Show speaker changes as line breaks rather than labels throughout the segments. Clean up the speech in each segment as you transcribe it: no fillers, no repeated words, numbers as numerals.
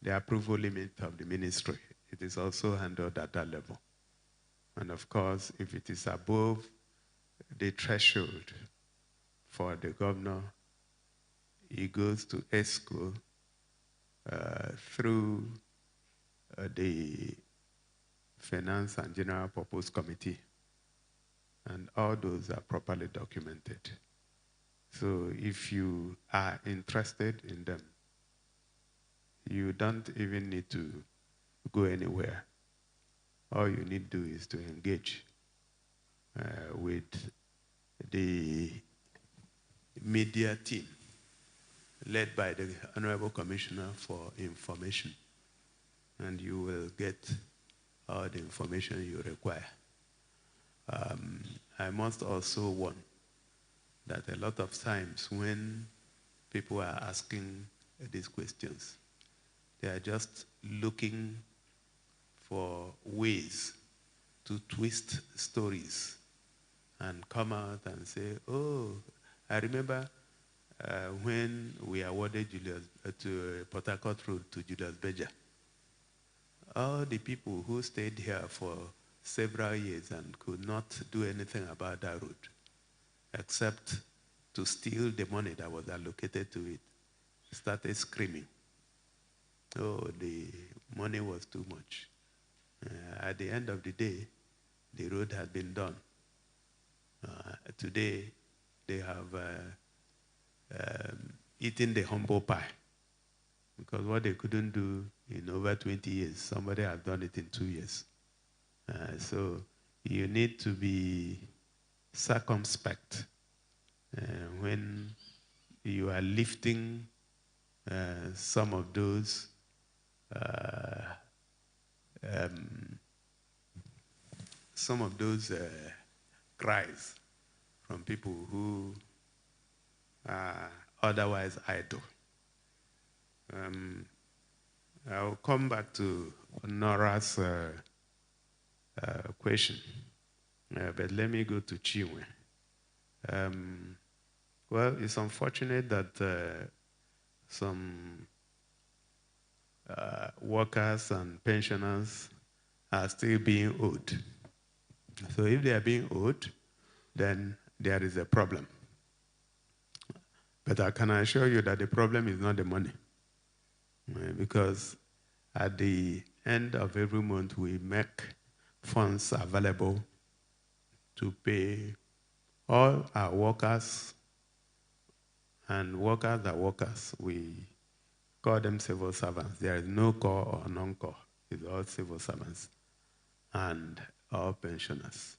the approval limit of the ministry. It is also handled at that level. And of course, if it is above the threshold for the governor, it goes to ESCO through the Finance and General Purpose Committee. And all those are properly documented. So if you are interested in them, you don't even need to go anywhere. All you need to do is to engage with the media team led by the Honorable Commissioner for Information, and you will get all the information you require. I must also warn that a lot of times when people are asking these questions, they are just looking for ways to twist stories and come out and say, oh, I remember when we awarded Julius, to Port Harcourt Road to Julius Berger. All the people who stayed here for several years and could not do anything about that road, except to steal the money that was allocated to it, started screaming. Oh, the money was too much. At the end of the day, the road had been done. Today, they have eaten the humble pie, because what they couldn't do in over 20 years, somebody has done it in 2 years. So you need to be circumspect when you are lifting some of those cries from people who are otherwise idle. I'll come back to Nora's question, but let me go to Chinwe. Well, it's unfortunate that some workers and pensioners are still being owed. So if they are being owed, then there is a problem. But I can assure you that the problem is not the money. Because at the end of every month, we make funds available to pay all our workers, and workers are workers. We call them civil servants. There is no core or non-core. It's all civil servants and all pensioners.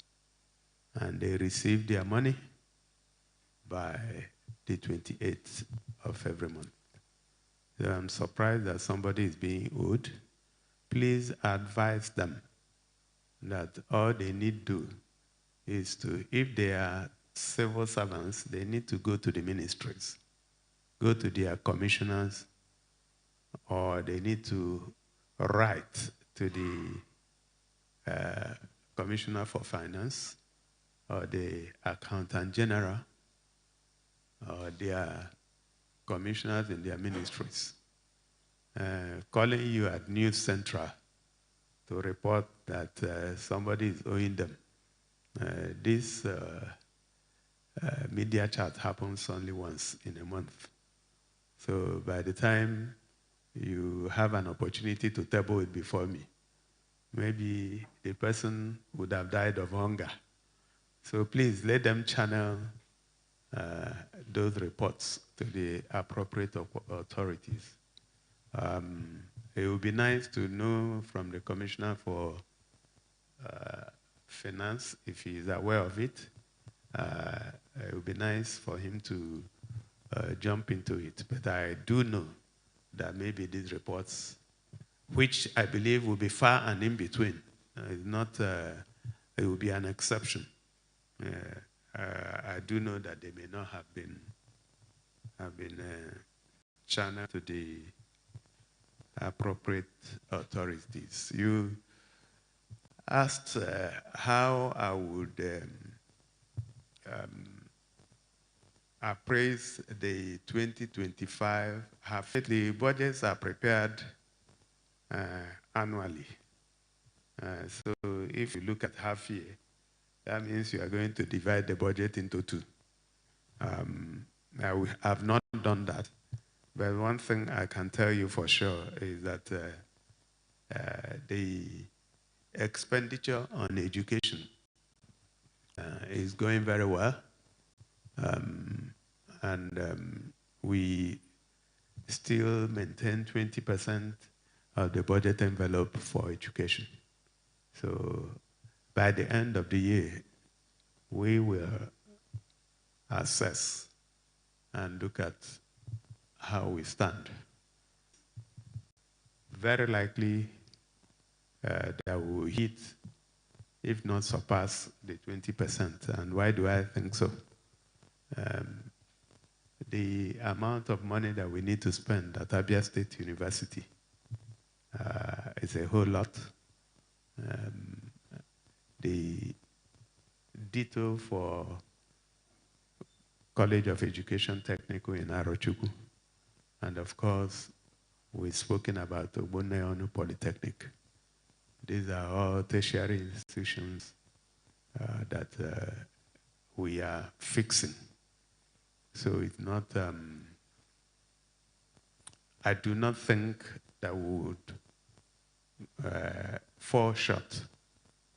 And they receive their money by the 28th of every month. So I'm surprised that somebody is being owed. Please advise them that all they need to do is to, if they are civil servants, they need to go to the ministries, go to their commissioners, or they need to write to the Commissioner for Finance or the Accountant General or their commissioners in their ministries, calling you at News Central to report that somebody is owing them. This media chat happens only once in a month. So by the time you have an opportunity to table it before me, maybe the person would have died of hunger. So please let them channel those reports to the appropriate authorities. It would be nice to know from the Commissioner for Finance, if he is aware of it. It would be nice for him to jump into it. But I do know that maybe these reports, which I believe will be far and in between, is not, it will be an exception. I do know that they may not have been channeled to the appropriate authorities. You asked how I would appraise the 2025. The budgets are prepared annually. So if you look at half year, that means you are going to divide the budget into two. I have not done that, but one thing I can tell you for sure is that the expenditure on education is going very well, and we still maintain 20% of the budget envelope for education. So by the end of the year, we will assess and look at how we stand. Very likely that we will hit, if not surpass, the 20%. And why do I think so? The amount of money that we need to spend at Abia State University is a whole lot. The ditto for College of Education Technical in Arochukwu. And of course, we've spoken about Ogbonneonu Polytechnic. These are all tertiary institutions that we are fixing. So it's not, I do not think that we would fall short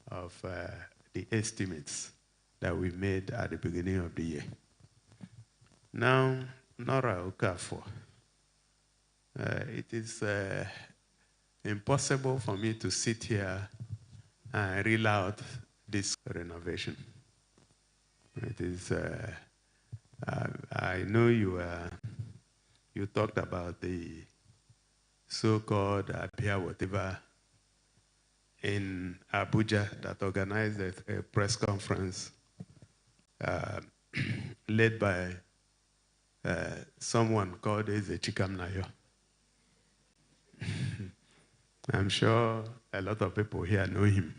of the estimates that we made at the beginning of the year. Now, Nora Okafor, it is impossible for me to sit here and reel out this renovation. It is, I know you talked about the so-called Abia whatever in Abuja that organized a press conference led by someone called Eze Chikamnayo. I'm sure a lot of people here know him.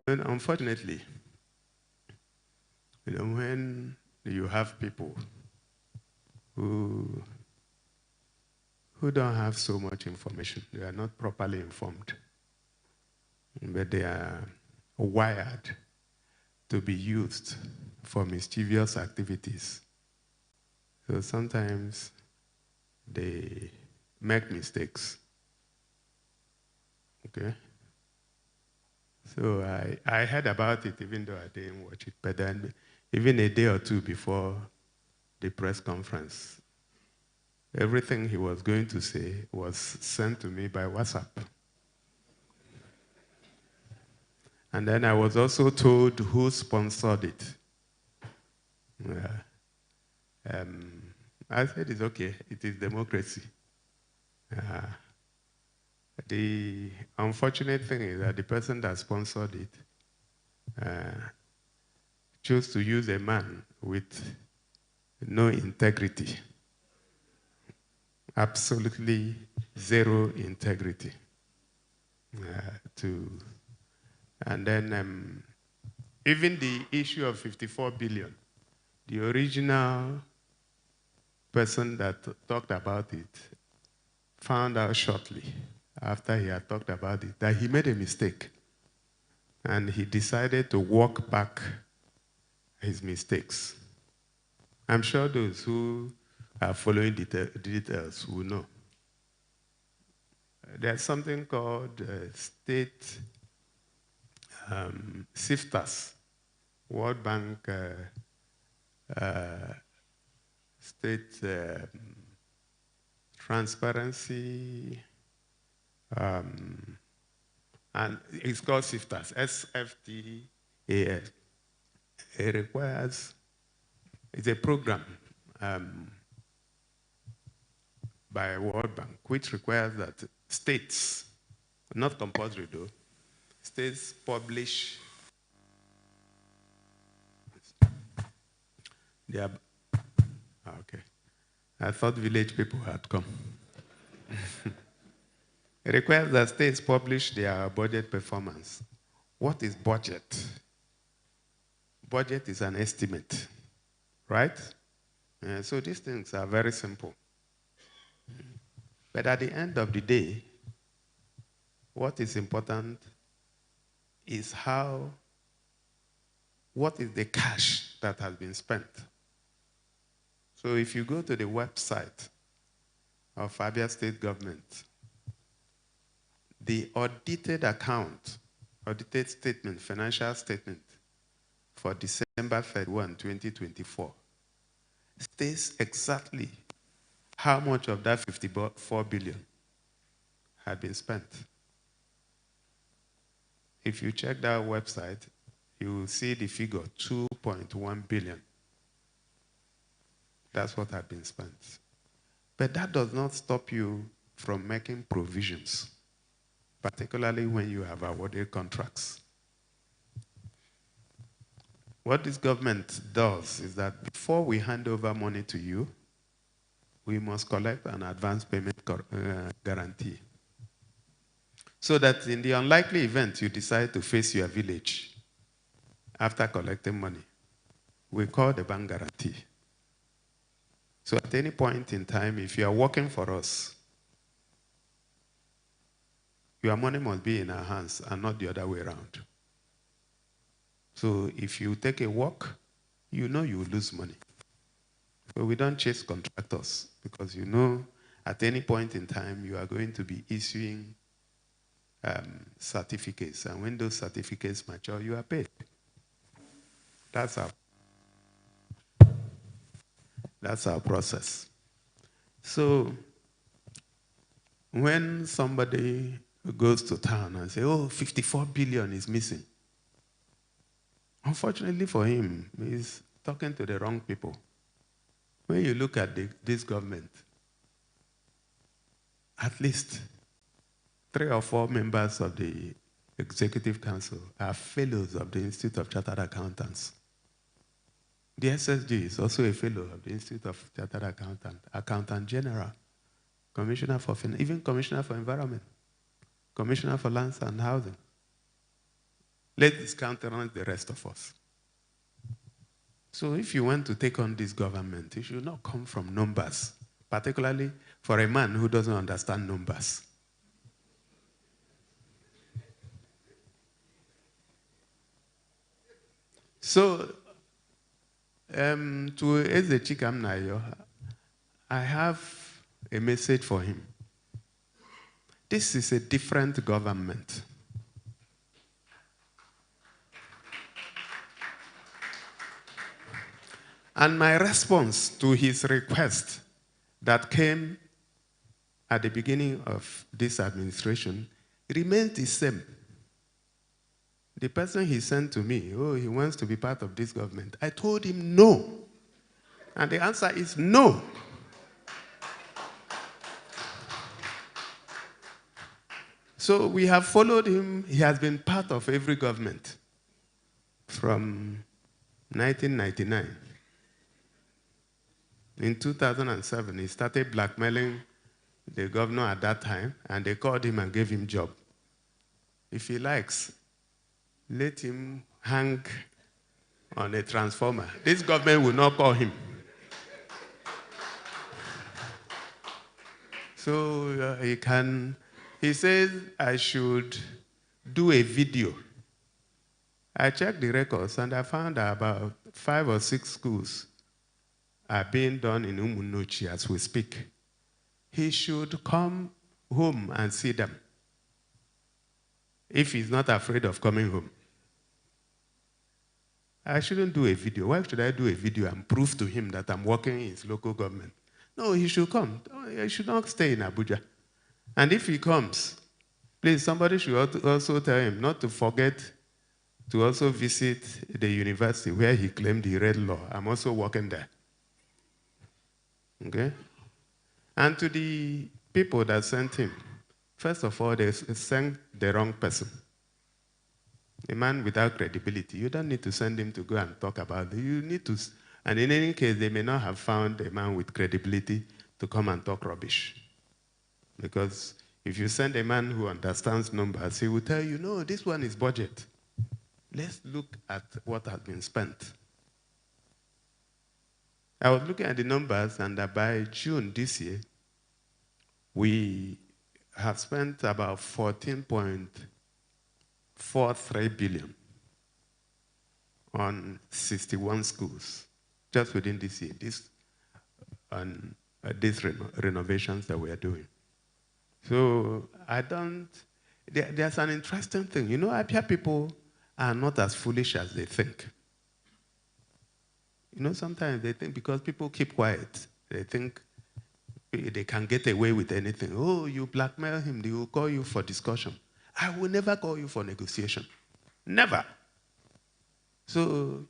Unfortunately, when you have people who don't have so much information, they are not properly informed, but they are wired to be used for mischievous activities. So sometimes they make mistakes. Okay? So I heard about it even though I didn't watch it, but then even a day or two before the press conference, everything he was going to say was sent to me by WhatsApp. And then I was also told who sponsored it. I said, it's okay, it is democracy. The unfortunate thing is that the person that sponsored it chose to use a man with no integrity. Absolutely zero integrity. And then even the issue of 54 billion, the original person that talked about it found out shortly after he had talked about it that he made a mistake. And he decided to walk back his mistakes. I'm sure those who are following the details will know. There's something called state SIFTAS, World Bank state transparency, and it's called SIFTAS, SFTAS. It requires, it's a program by World Bank, which requires that states, not compulsory though, states publish their, okay. I thought village people had come. It requires that states publish their budget performance. What is budget? Budget is an estimate. right? So these things are very simple. But at the end of the day, what is important is what is the cash that has been spent. So if you go to the website of Abia State government, the audited account, audited statement, financial statement for December 31, 2024, states exactly how much of that 54 billion had been spent. If you check that website, you will see the figure 2.1 billion. That's what had been spent. But that does not stop you from making provisions, particularly when you have awarded contracts. What this government does is that before we hand over money to you, we must collect an advance payment guarantee. So that in the unlikely event you decide to face your village after collecting money, we call the bank guarantee. So at any point in time, if you are working for us, your money must be in our hands and not the other way around. So if you take a walk, you know you will lose money. But we don't chase contractors because you know at any point in time you are going to be issuing certificates. And when those certificates mature, you are paid. That's our process. So when somebody goes to town and says, oh, 54 billion is missing, unfortunately for him, he's talking to the wrong people. When you look at this government, at least 3 or 4 members of the Executive Council are fellows of the Institute of Chartered Accountants. The SSG is also a fellow of the Institute of Chartered Accountants, Accountant General, Commissioner for Finance, even Commissioner for Environment, Commissioner for Lands and Housing. Let's counterbalance the rest of us. So if you want to take on this government, it should not come from numbers, particularly for a man who doesn't understand numbers. So, to Eze Chikamnayo, I have a message for him. This is a different government. And my response to his request that came at the beginning of this administration remains the same. The person he sent to me, oh, he wants to be part of this government. I told him no. And the answer is no. So we have followed him. He has been part of every government from 1999. In 2007, he started blackmailing the governor at that time, and they called him and gave him a job. If he likes, let him hang on a transformer. This government will not call him. So he says I should do a video. I checked the records and I found that about 5 or 6 schools are being done in Umunochi as we speak. He should come home and see them if he's not afraid of coming home. I shouldn't do a video. Why should I do a video and prove to him that I'm working in his local government? No, he should come. He should not stay in Abuja. And if he comes, please, somebody should also tell him not to forget to also visit the university where he claimed he read law. I'm also working there. Okay? And to the people that sent him, first of all, they sent the wrong person. A man without credibility. You don't need to send him to go and talk about it. You need to, and in any case, they may not have found a man with credibility to come and talk rubbish. Because if you send a man who understands numbers, he will tell you, no, this one is budget. Let's look at what has been spent. I was looking at the numbers, and by June this year, we have spent about 14.43 billion on 61 schools just within this year, on these renovations that we are doing. So there's an interesting thing. You know, Abia people are not as foolish as they think. You know, sometimes they think because people keep quiet, they think they can get away with anything. Oh, you blackmail him, they will call you for discussion. I will never call you for negotiation. Never. So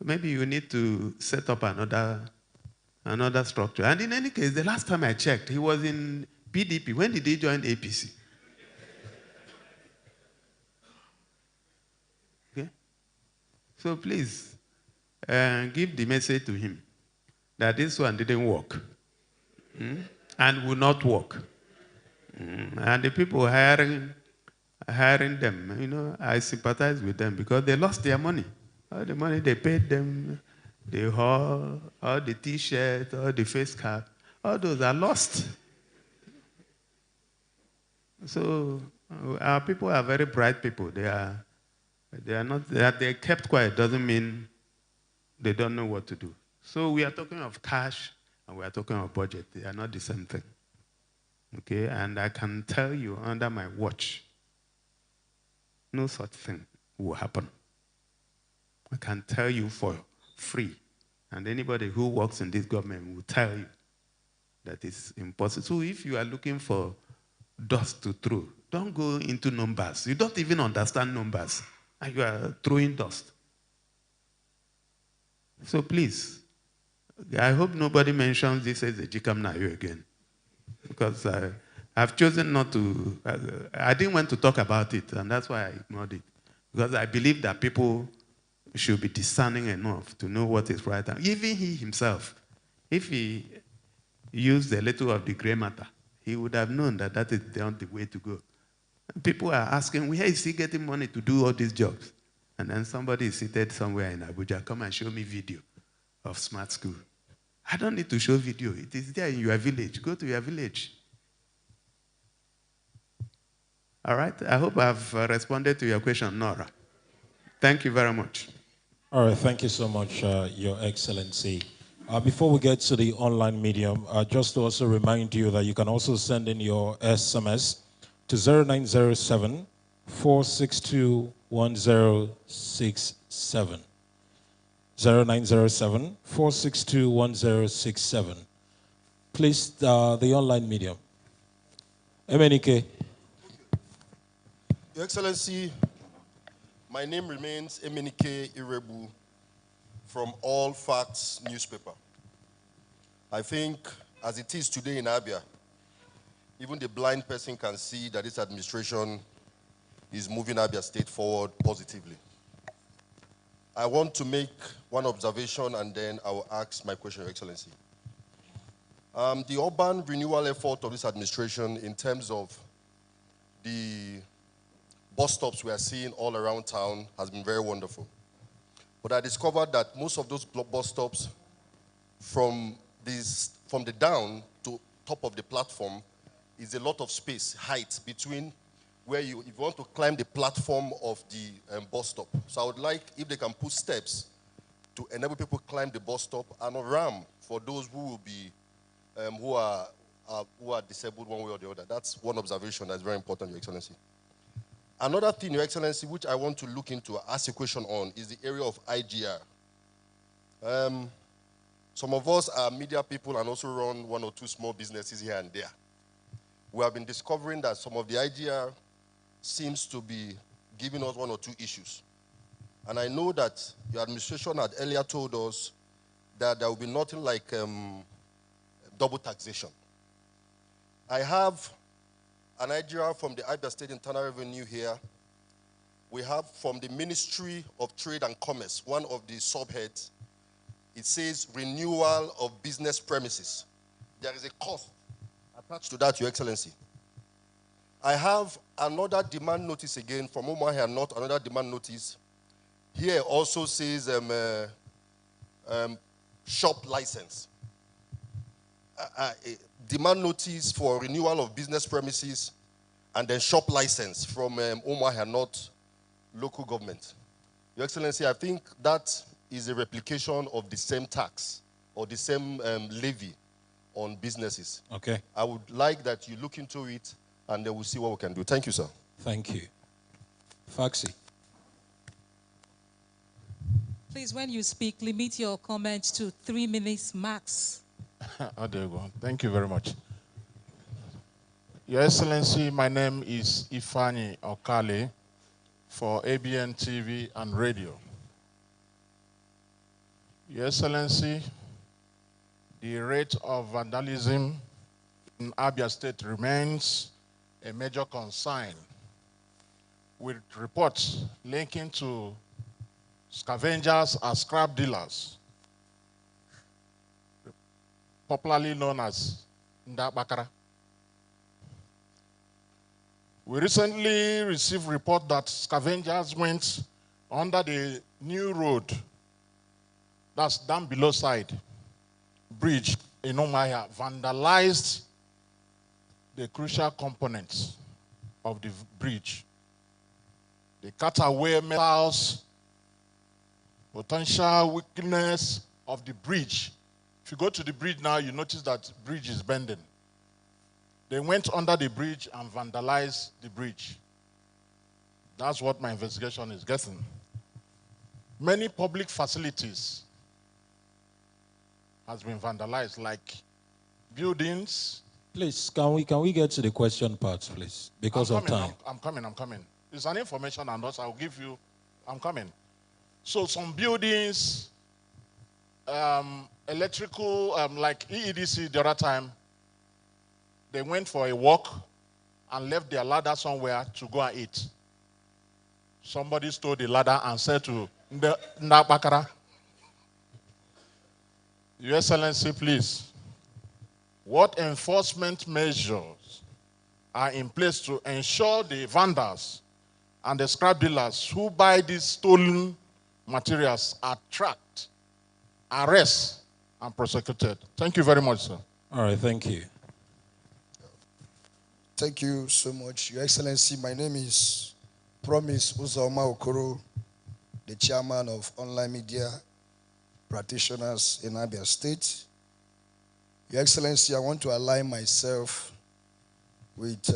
maybe you need to set up another structure. And in any case, the last time I checked, he was in PDP. When did he join APC? Okay? So please, give the message to him that this one didn't work and will not work. And the people hiring them, you know, I sympathize with them because they lost their money. All the money they paid them, the hall, all the T-shirt, all the face cap, all those are lost. So our people are very bright people. They're not, they're kept quiet doesn't mean they don't know what to do. So we are talking of cash and we are talking of budget. They are not the same thing. Okay, and I can tell you under my watch, no such thing will happen. I can tell you for free. And anybody who works in this government will tell you that it's impossible. So if you are looking for dust to throw, don't go into numbers. You don't even understand numbers, and you are throwing dust. So please, I hope nobody mentions this as a Jikam Nayo again. Because I've chosen not to, I didn't want to talk about it, and that's why I ignored it. Because I believe that people should be discerning enough to know what is right. Even he himself, if he used a little of the gray matter, he would have known that that is not the way to go. People are asking, where is he getting money to do all these jobs? And then somebody is seated somewhere in Abuja, come and show me video of smart school. I don't need to show video. It is there in your village. Go to your village. All right? I hope I've responded to your question, Nora. Thank you very much.
All right. Thank you so much, Your Excellency. Before we get to the online medium, just to also remind you that you can also send in your SMS to 0907 462 1067. 0907 462 1067. Please, the online medium. MNK.
Your Excellency, my name remains Emenike Irebu from All Facts newspaper. I think as it is today in Abia, even the blind person can see that this administration is moving Abia State forward positively. I want to make one observation and then I will ask my question, Your Excellency. The urban renewal effort of this administration in terms of the bus stops we are seeing all around town has been very wonderful. But I discovered that most of those bus stops from the down to top of the platform is a lot of space, height between where if you want to climb the platform of the bus stop. So I would like if they can put steps to enable people to climb the bus stop and a ramp for those who will be who are disabled one way or the other. That's one observation that's very important, Your Excellency. Another thing, Your Excellency, which I want to look into, ask a question on, is the area of IGR. Some of us are media people and also run one or two small businesses here and there. We have been discovering that some of the IGR seems to be giving us one or two issues. And I know that your administration had earlier told us that there will be nothing like double taxation. I have an IGR from the Abia State Internal Revenue here. We have from the Ministry of Trade and Commerce, one of the subheads. It says renewal of business premises. There is a cost attached to that, Your Excellency. I have another demand notice again from Umuahia North, another demand notice. Here also says shop license. Demand notice for renewal of business premises, and then shop license from Umuahia North local government. Your Excellency, I think that is a replication of the same tax or the same levy on businesses.
Okay.
I would like that you look into it, and then we'll see what we can do. Thank you, sir.
Thank you. Faxi.
Please, when you speak, limit your comments to 3 minutes max.
Oh, there you go. Thank you very much. Your Excellency, my name is Ifani Okale for ABN TV and radio. Your Excellency, the rate of vandalism in Abia State remains a major concern, with reports linking to scavengers as scrap dealers, popularly known as Ndabakara. We recently received report that scavengers went under the new road, that's down below side, bridge in Umuahia, vandalized the crucial components of the bridge. They cut away metals, potential weakness of the bridge. If you go to the bridge now, you notice that the bridge is bending. They went under the bridge and vandalized the bridge. That's what my investigation is getting. Many public facilities has been vandalized, like buildings.
Please, can we get to the question part, please, because of time.
I'm coming. It's an information, and also I'll give you, I'm coming. So some buildings, electrical, like EEDC the other time, they went for a walk and left their ladder somewhere to go and eat. Somebody stole the ladder and said to Ndabakara, Your Excellency, please, what enforcement measures are in place to ensure the vandals and the scrap dealers who buy these stolen materials are tracked, arrested, and prosecuted? Thank you very much, sir.
All right, thank you.
Thank you so much, Your Excellency. My name is Promise Uzoma Okoro, the chairman of Online Media Practitioners in Abia State. Your Excellency, I want to align myself with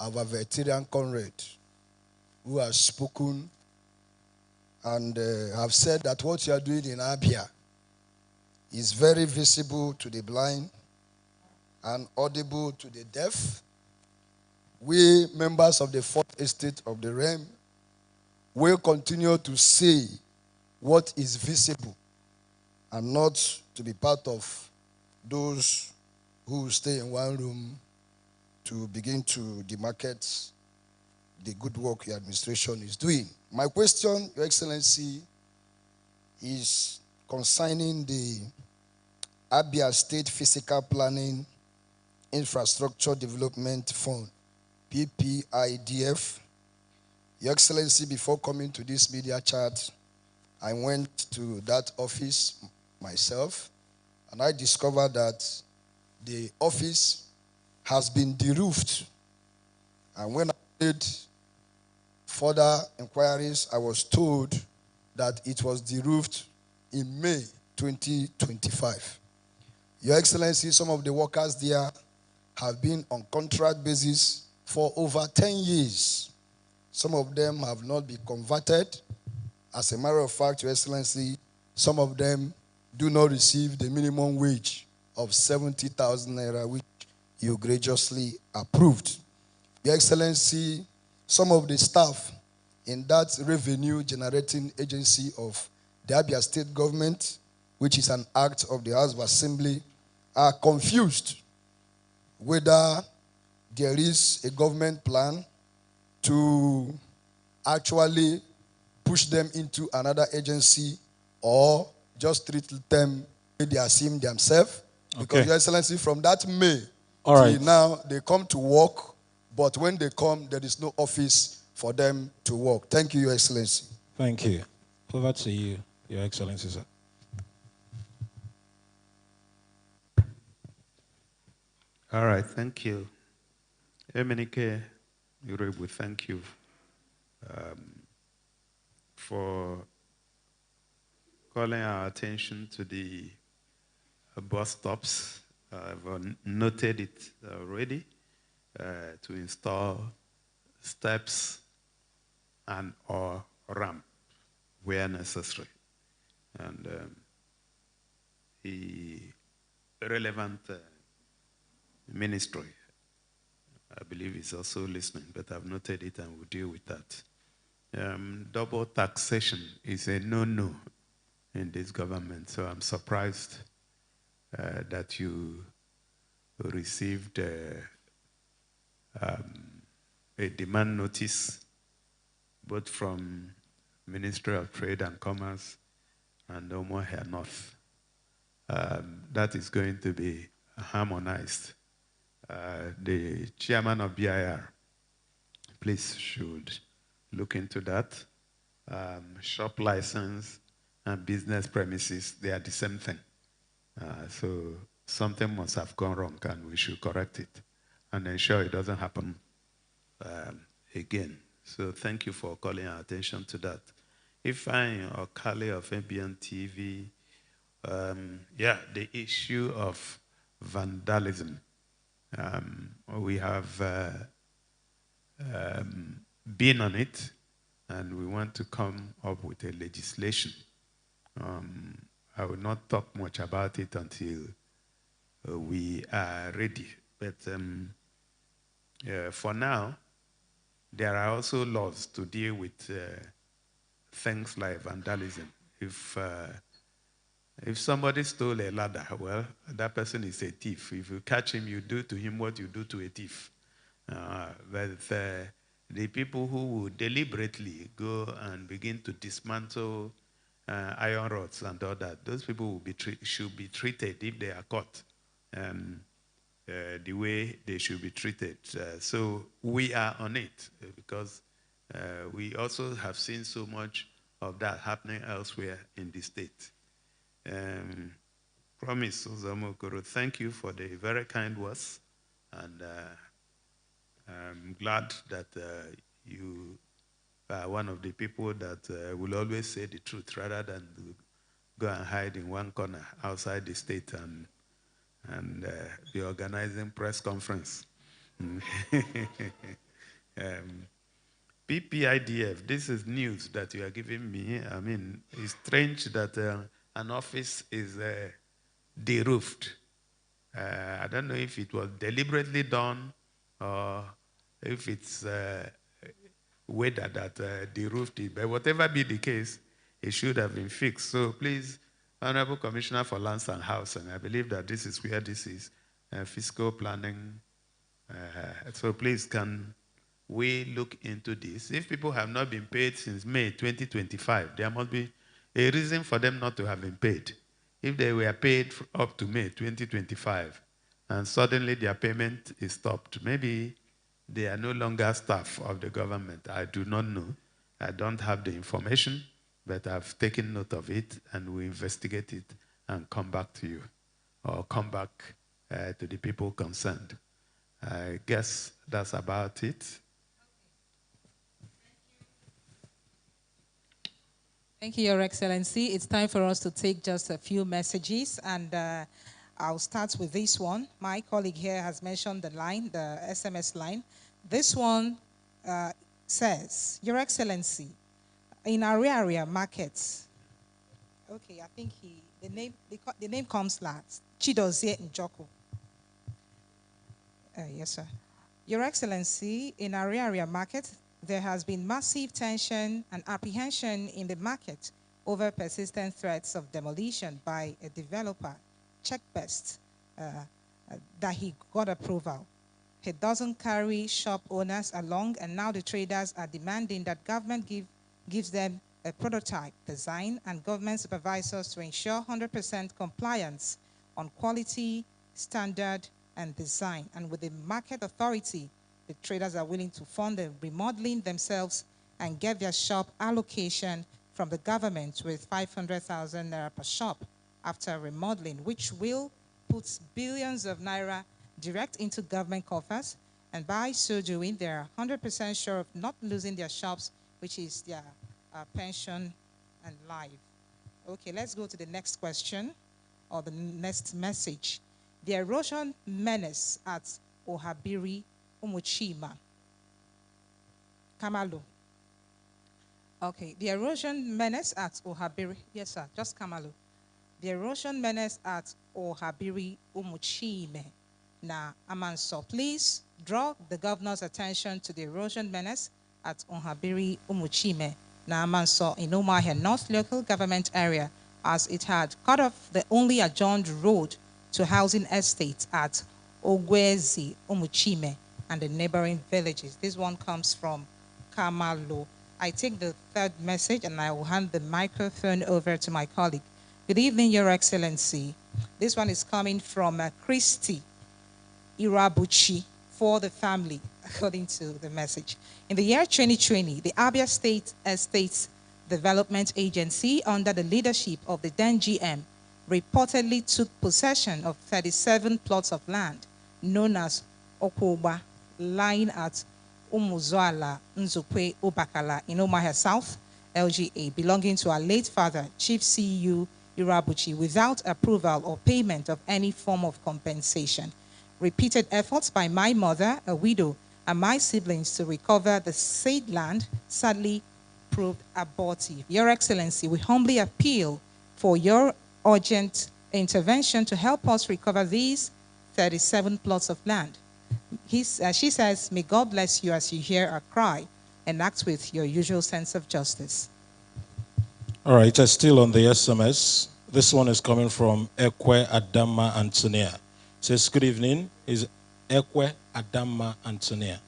our veteran comrade who has spoken and have said that what you are doing in Abia is very visible to the blind and audible to the deaf. We, members of the Fourth Estate of the Realm, will continue to say what is visible and not to be part of those who stay in one room to begin to demarcate the good work your administration is doing. My question, Your Excellency, is concerning the Abia State Physical Planning Infrastructure Development Fund, PPIDF. Your Excellency, before coming to this media chat, I went to that office myself, and I discovered that the office has been deroofed. And when I made further inquiries, I was told that it was deroofed in May 2025. Your Excellency, some of the workers there have been on contract basis for over 10 years. Some of them have not been converted. As a matter of fact, Your Excellency, some of them do not receive the minimum wage of 70,000 naira, which you graciously approved. Your Excellency, some of the staff in that revenue generating agency of the Abia State government, which is an act of the House of Assembly, are confused whether there is a government plan to actually push them into another agency or just treat them the way they assume themselves. Because, Your Excellency, from that May till now, they come to work, but when they come, there is no office for them to work. Thank you, Your Excellency.
Thank you. Over to you, Your Excellency, sir.
All right, thank you. Emenike Irebu, thank you for calling our attention to the bus stops. I've noted it already to install steps and or ramp where necessary. And the relevant ministry, I believe, is also listening, but I've noted it and we'll deal with that. Double taxation is a no-no in this government, so I'm surprised that you received a demand notice both from Ministry of Trade and Commerce and Omo Hair North. That is going to be harmonized. The chairman of BIR, please, should look into that. Shop license and business premises, they are the same thing. So something must have gone wrong and we should correct it and ensure it doesn't happen again. So thank you for calling our attention to that. Ifeanyi Okale of Abian TV, the issue of vandalism. We have been on it, and we want to come up with a legislation. I will not talk much about it until we are ready. But for now, there are also laws to deal with things like vandalism. If somebody stole a ladder, well, that person is a thief. If you catch him, you do to him what you do to a thief. But the people who will deliberately go and begin to dismantle iron rods and all that, those people will should be treated, if they are caught, the way they should be treated. So we are on it because we also have seen so much of that happening elsewhere in the state. Promise, Uzamokoro, thank you for the very kind words, and I'm glad that you are one of the people that will always say the truth rather than go and hide in one corner outside the state and be organizing press conference. PPIDF, this is news that you are giving me. I mean, it's strange that an office is de-roofed. I don't know if it was deliberately done or if it's weather that de-roofed it. But whatever be the case, it should have been fixed. So please, Honorable Commissioner for Lands and Housing, I believe that this is where this is fiscal planning. So please, can we look into this? If people have not been paid since May 2025, there must be a reason for them not to have been paid. If they were paid up to May 2025 and suddenly their payment is stopped, maybe they are no longer staff of the government. I do not know. I don't have the information, but I've taken note of it and we investigate it and come back to you or come back to the people concerned. I guess that's about it.
Thank you, Your Excellency. It's time for us to take just a few messages, and I'll start with this one. My colleague here has mentioned the line, the SMS line. This one says, Your Excellency, in our area markets, okay, I think the name comes last, Chidozie Njoko. Yes, sir. Your Excellency, in our area market, there has been massive tension and apprehension in the market over persistent threats of demolition by a developer, Checkbest, that he got approval. He doesn't carry shop owners along, and now the traders are demanding that government gives them a prototype design and government supervisors to ensure 100% compliance on quality, standard, and design. And with the market authority, the traders are willing to fund the remodeling themselves and get their shop allocation from the government with 500,000 naira per shop after remodeling, which will put billions of naira direct into government coffers, and by so doing, they are 100% sure of not losing their shops, which is their pension and life. Okay, let's go to the next question or the next message. The erosion menace at Ohabiri, Umuchima. Kamalu. Okay, the erosion menace at Ohabiri. Yes, sir, just Kamalu. The erosion menace at Ohabiri, Umuchime. Na Amanso, please draw the governor's attention to the erosion menace at Ohabiri, Umuchime. Na Amanso in Umuahia North local government area, as it had cut off the only adjourned road to housing estates at Ogwezi, Umuchime, and the neighboring villages. This one comes from Kamalo. I take the third message and I will hand the microphone over to my colleague. Good evening, Your Excellency. This one is coming from Christy Irabuchi for the family, according to the message. In the year 2020, the Abia State Estates Development Agency, under the leadership of the then GM, reportedly took possession of 37 plots of land known as Okoba, lying at Umuzoala, Nzukwe, Obakala in Umuahia South, LGA, belonging to our late father, Chief CU Irabuchi, without approval or payment of any form of compensation. Repeated efforts by my mother, a widow, and my siblings to recover the said land sadly proved abortive. Your Excellency, we humbly appeal for your urgent intervention to help us recover these 37 plots of land. She says, may God bless you as you hear our cry and act with your usual sense of justice.
All right, still on the SMS. This one is coming from Ekwe Adama Antonia. Says, good evening. Is Ekwe Adama Antonia.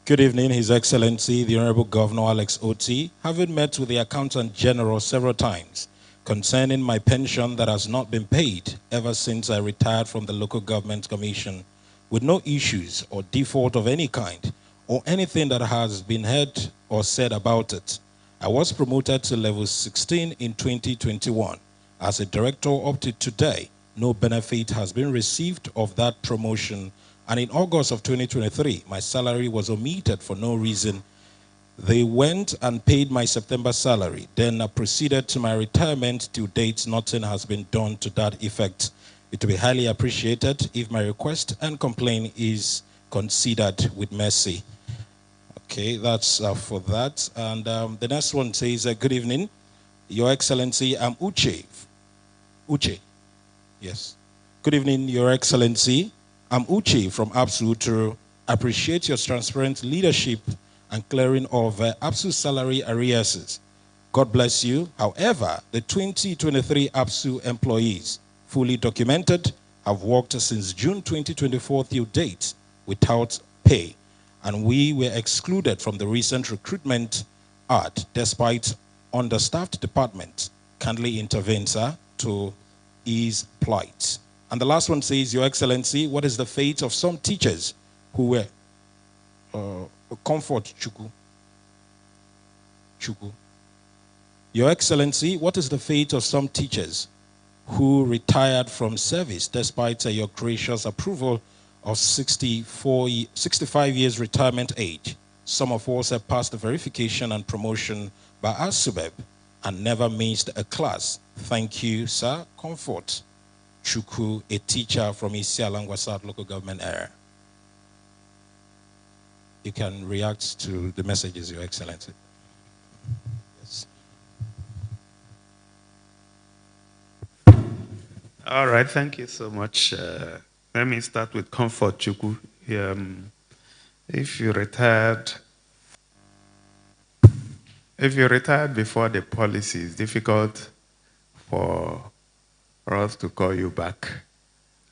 Good evening, His Excellency, the Honorable Governor Alex Otti. Having met with the Accountant General several times concerning my pension that has not been paid ever since I retired from the Local Government Commission, with no issues or default of any kind, or anything that has been heard or said about it. I was promoted to level 16 in 2021. As a director up to today, no benefit has been received of that promotion, and in August of 2023, my salary was omitted for no reason. They went and paid my September salary. Then I proceeded to my retirement. To date, nothing has been done to that effect. It will be highly appreciated if my request and complaint is considered with mercy. Okay, that's for that. And the next one says, good evening, Your Excellency, I'm Uche. Uche, yes. Good evening, Your Excellency. I'm Uche from APSU to appreciate your transparent leadership and clearing of APSU salary arrears. God bless you. However, the 2023 APSU employees, fully documented, have worked since June 2024 till date without pay, and we were excluded from the recent recruitment despite understaffed department. Kindly intervene, sir, to ease plight. And the last one says, Your Excellency, what is the fate of some teachers who were comfort Chuku? Your Excellency, what is the fate of some teachers who retired from service despite your gracious approval of 65 years retirement age? Some of us have passed the verification and promotion by ASUBEB and never missed a class. Thank you, sir. Comfort Chuku, a teacher from Isialangwa South local government area. You can react to the messages, Your Excellency. Yes.
All right, thank you so much. Let me start with Comfort Chuku. If you retired before the policy, it's difficult for us to call you back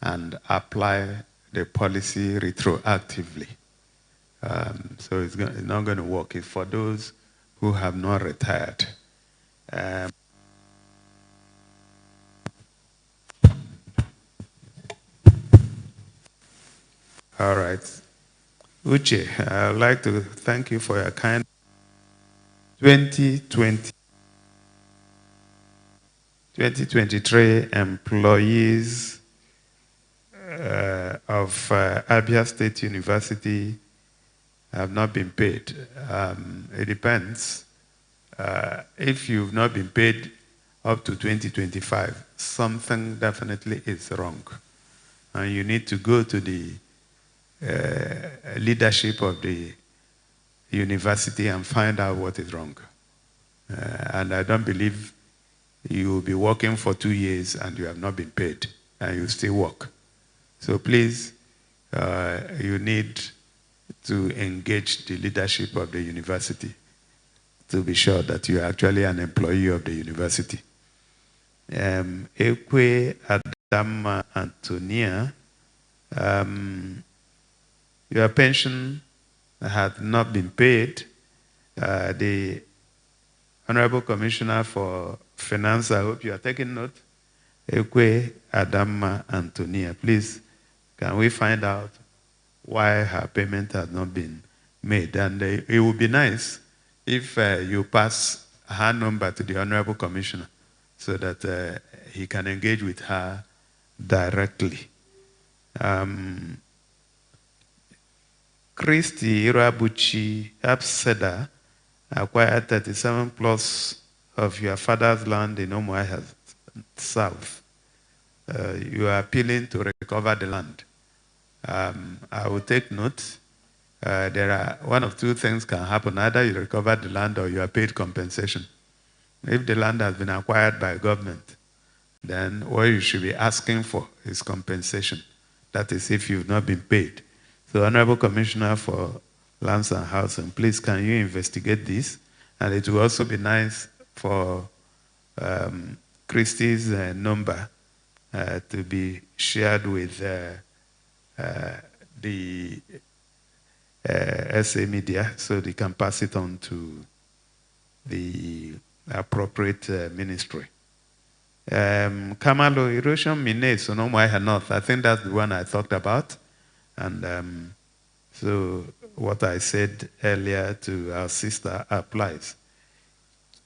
and apply the policy retroactively. So it's not going to work. It's for those who have not retired. All right. Uche, I'd like to thank you for your kind 2023 employees of Abia State University have not been paid. It depends. If you've not been paid up to 2025, something definitely is wrong. And you need to go to the leadership of the university and find out what is wrong. And I don't believe you will be working for 2 years and you have not been paid and you still work. So please, you need to engage the leadership of the university to be sure that you are actually an employee of the university. Ekwe Adama Antonia, your pension had not been paid. The Honorable Commissioner for Finance, I hope you are taking note. Ekwe Adama Antonia, please, can we find out why her payment has not been made? And it would be nice if you pass her number to the Honorable Commissioner so that he can engage with her directly. Christy Irabuchi Abseda acquired 37 plus of your father's land in Omuahia South. You are appealing to recover the land. I will take note. There are one of two things can happen. Either you recover the land or you are paid compensation. If the land has been acquired by government, then what you should be asking for is compensation. That is if you've not been paid. So Honorable Commissioner for Lands and Housing, please can you investigate this? And it will also be nice for Christie's number to be shared with the SA media so they can pass it on to the appropriate ministry. Kamalo erosion Mine Sonomuahia North, I think that's the one I talked about. And so what I said earlier to our sister applies.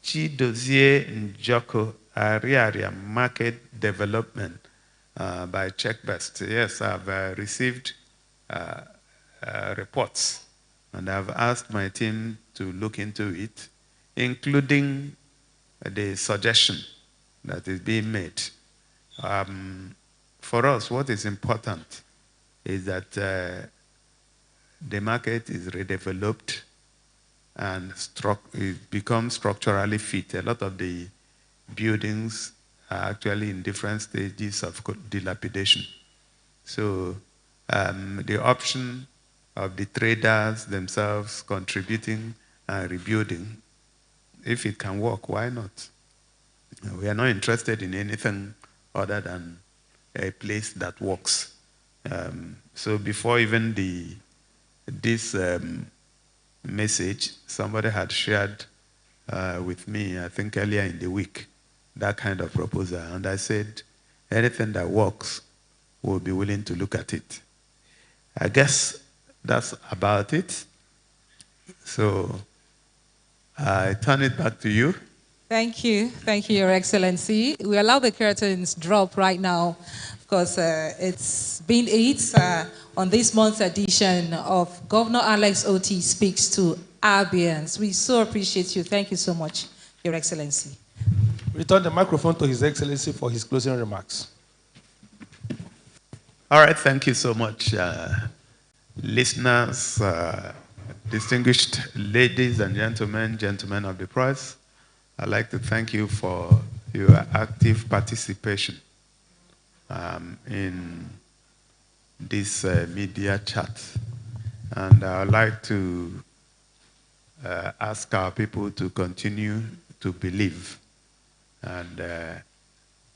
Chidozie Njoko Ariaria Market Development by Checkbest. Yes, I've received reports and I've asked my team to look into it, including the suggestion that is being made. For us, what is important is that the market is redeveloped and it becomes structurally fit. A lot of the buildings are actually in different stages of dilapidation. So the option of the traders themselves contributing and rebuilding, if it can work, why not? We are not interested in anything other than a place that works. So before even this message, somebody had shared with me, I think earlier in the week, that kind of proposal. And I said, anything that works, we'll be willing to look at it. I guess that's about it. So I turn it back to you.
Thank you, Your Excellency. We allow the curtains drop right now. Of course, it's been 8 on this month's edition of Governor Alex Otti Speaks to Abians. We so appreciate you. Thank you so much, Your Excellency.
Return the microphone to His Excellency for his closing remarks.
All right, thank you so much, listeners, distinguished ladies and gentlemen of the press. I'd like to thank you for your active participation in this media chat. And I'd like to ask our people to continue to believe and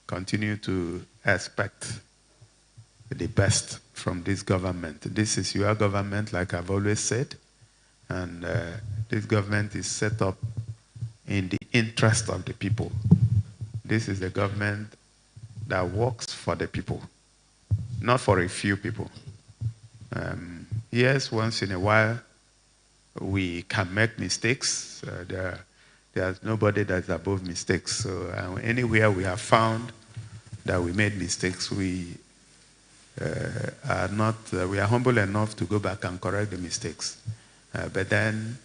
continue to expect the best from this government. This is your government, like I've always said, and this government is set up in the interest of the people. This is the government that works for the people, not for a few people. Yes, once in a while, we can make mistakes. There's nobody that's above mistakes. So anywhere we have found that we made mistakes, we are not, we are humble enough to go back and correct the mistakes. But then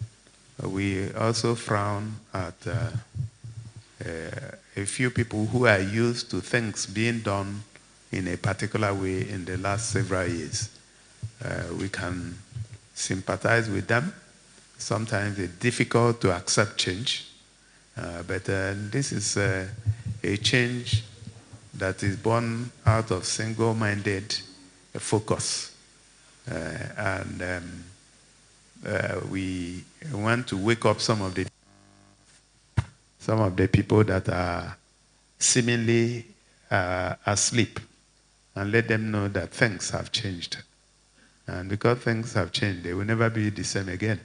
we also frown at a few people who are used to things being done in a particular way in the last several years. We can sympathize with them. Sometimes it's difficult to accept change, but this is a change that is born out of single-minded focus. We want to wake up some of the people that are seemingly asleep and let them know that things have changed. And because things have changed, they will never be the same again.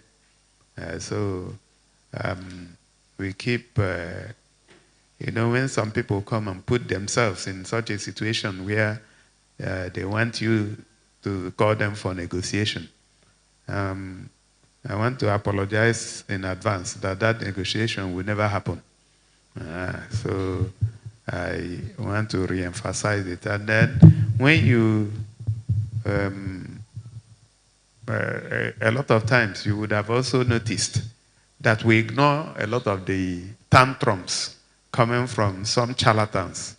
We keep, when some people come and put themselves in such a situation where they want you to call them for negotiation, I want to apologize in advance that negotiation will never happen. So I want to re-emphasize it. And then when you, a lot of times you would have also noticed that we ignore a lot of the tantrums coming from some charlatans.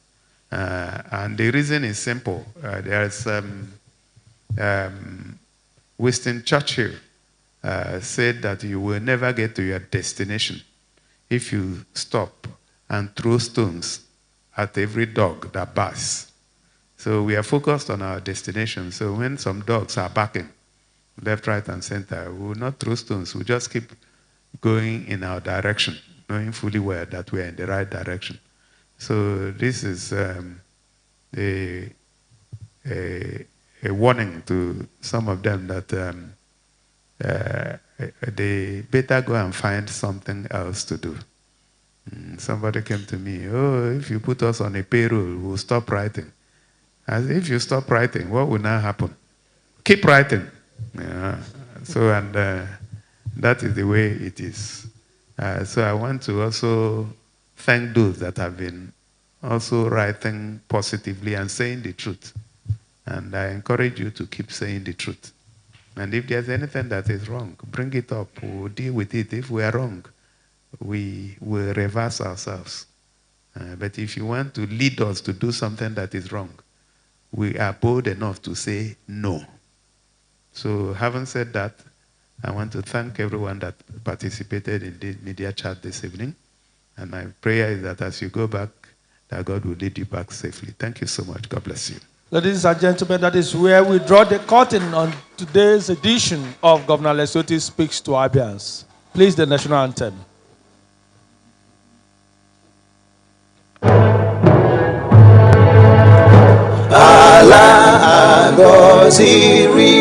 And the reason is simple. There's Winston Churchill said that you will never get to your destination if you stop and throw stones at every dog that barks. So we are focused on our destination. So when some dogs are barking, left, right, and center, we will not throw stones. We'll just keep going in our direction, knowing fully well that we are in the right direction. So this is a warning to some of them that they better go and find something else to do. Somebody came to me, oh, if you put us on a payroll, we'll stop writing. As if you stop writing, what will now happen? Keep writing. Yeah. So, and that is the way it is. So I want to also thank those that have been also writing positively and saying the truth. And I encourage you to keep saying the truth. And if there's anything that is wrong, bring it up. We'll deal with it. If we are wrong, we will reverse ourselves. But if you want to lead us to do something that is wrong, we are bold enough to say no. So having said that, I want to thank everyone that participated in the media chat this evening. And my prayer is that as you go back, that God will lead you back safely. Thank you so much. God bless you.
Ladies and gentlemen, that is where we draw the curtain on today's edition of Governor Alex Otti Speaks to Abians. Please, the national anthem.
Ala agoziri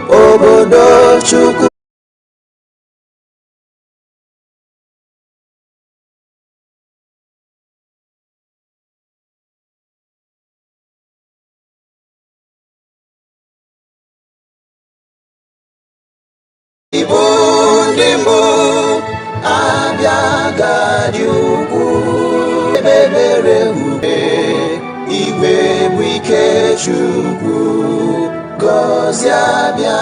obodo Chukwu Ibundimbu Abia gadi ugwu ebebere ube Igwe buike Chukwu Gozie Abia